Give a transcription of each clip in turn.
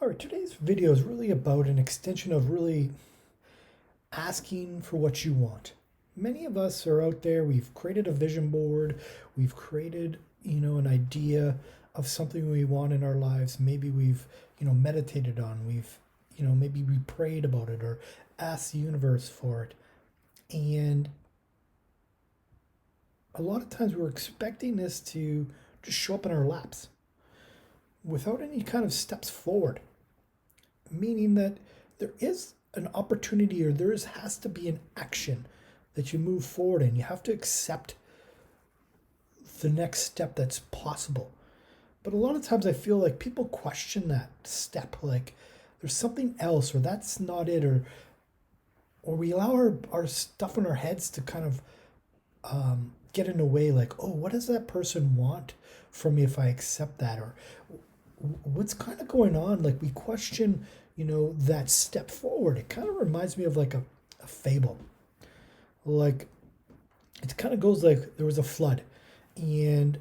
All right, today's video is really about an extension of really asking for what you want. Many of us are out there, we've created a vision board, we've created, an idea of something we want in our lives. Maybe we've, meditated on, maybe we prayed about it or asked the universe for it. And a lot of times we're expecting this to just show up in our laps without any kind of steps forward, meaning that there is an opportunity or has to be an action that you move forward in. You have to accept the next step that's possible. But a lot of times I feel like people question that step, like there's something else or that's not it, or we allow our stuff in our heads to kind of get in the way, like, oh, what does that person want from me if I accept that? Or what's kind of going on? Like we question, that step forward. It kind of reminds me of like a fable. Like it kind of goes like there was a flood and,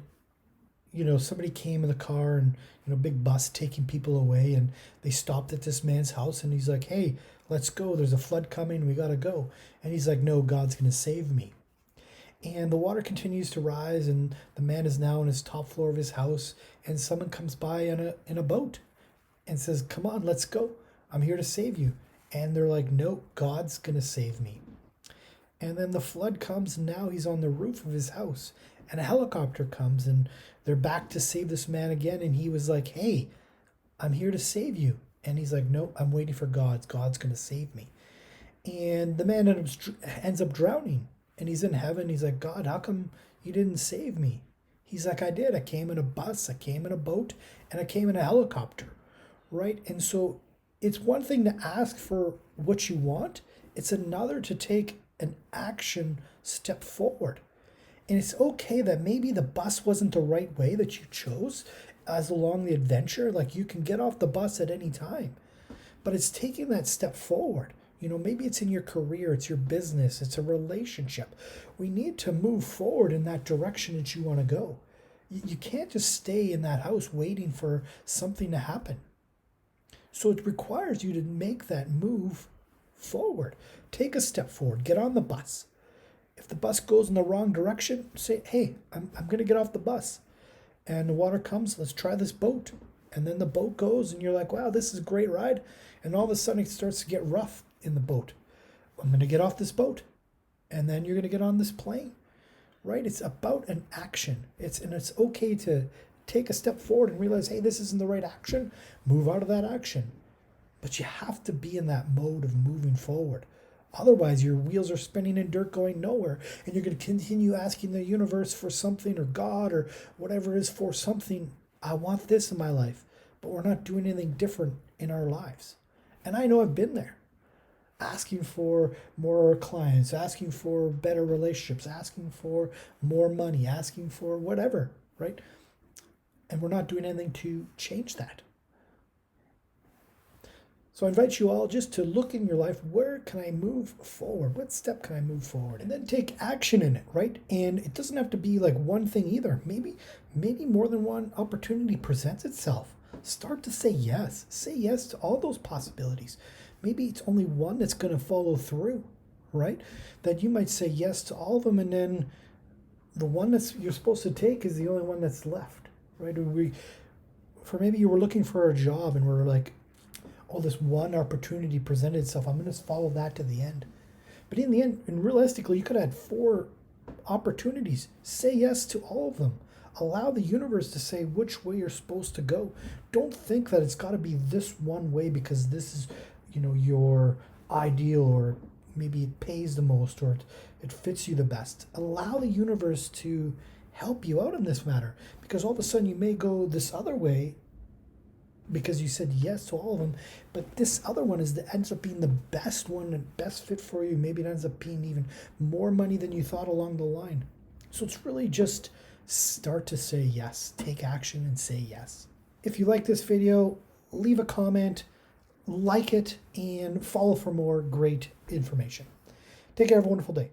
somebody came in the car and, big bus taking people away. And they stopped at this man's house and he's like, hey, let's go. There's a flood coming. We got to go. And he's like, no, God's going to save me. And the water continues to rise, and the man is now on his top floor of his house, and someone comes by in a boat and says, come on, let's go. I'm here to save you. And they're like, no, God's going to save me. And then the flood comes, and now he's on the roof of his house. And a helicopter comes, and they're back to save this man again. And he was like, hey, I'm here to save you. And he's like, no, I'm waiting for God. God's going to save me. And the man ends up drowning. And he's in heaven. He's like, God, how come you didn't save me? He's like, I did. I came in a bus, I came in a boat, and I came in a helicopter, right? And so it's one thing to ask for what you want. It's another to take an action step forward. And it's okay that maybe the bus wasn't the right way that you chose as along the adventure. Like you can get off the bus at any time, but it's taking that step forward. Maybe it's in your career, it's your business, it's a relationship. We need to move forward in that direction that you want to go. You can't just stay in that house waiting for something to happen. So it requires you to make that move forward. Take a step forward, get on the bus. If the bus goes in the wrong direction, say, hey, I'm going to get off the bus. And the water comes, let's try this boat. And then the boat goes and you're like, wow, this is a great ride. And all of a sudden it starts to get rough in the boat. I'm going to get off this boat. And then you're going to get on this plane, right? It's about an action. It's okay to take a step forward and realize, hey, this isn't the right action. Move out of that action. But you have to be in that mode of moving forward. Otherwise, your wheels are spinning in dirt going nowhere. And you're going to continue asking the universe for something or God or whatever it is for something. I want this in my life. But we're not doing anything different in our lives. And I know I've been there. Asking for more clients, asking for better relationships, asking for more money, asking for whatever, right? And we're not doing anything to change that. So I invite you all just to look in your life, where can I move forward? What step can I move forward? And then take action in it, right? And it doesn't have to be like one thing either. Maybe more than one opportunity presents itself. Start to say yes. Say yes to all those possibilities. Maybe it's only one that's going to follow through, right? That you might say yes to all of them, and then the one that's you're supposed to take is the only one that's left, right? Maybe you were looking for a job and we're like, oh, this one opportunity presented itself. I'm going to follow that to the end. But in the end, and realistically, you could have had 4 opportunities. Say yes to all of them. Allow the universe to say which way you're supposed to go. Don't think that it's got to be this one way because this is, your ideal, or maybe it pays the most, or it fits you the best. Allow the universe to help you out in this matter, because all of a sudden you may go this other way because you said yes to all of them, but this other one ends up being the best one and best fit for you. Maybe it ends up being even more money than you thought along the line. So it's really just start to say yes, take action and say yes. If you like this video, leave a comment, like it, and follow for more great information. Take care, have a wonderful day.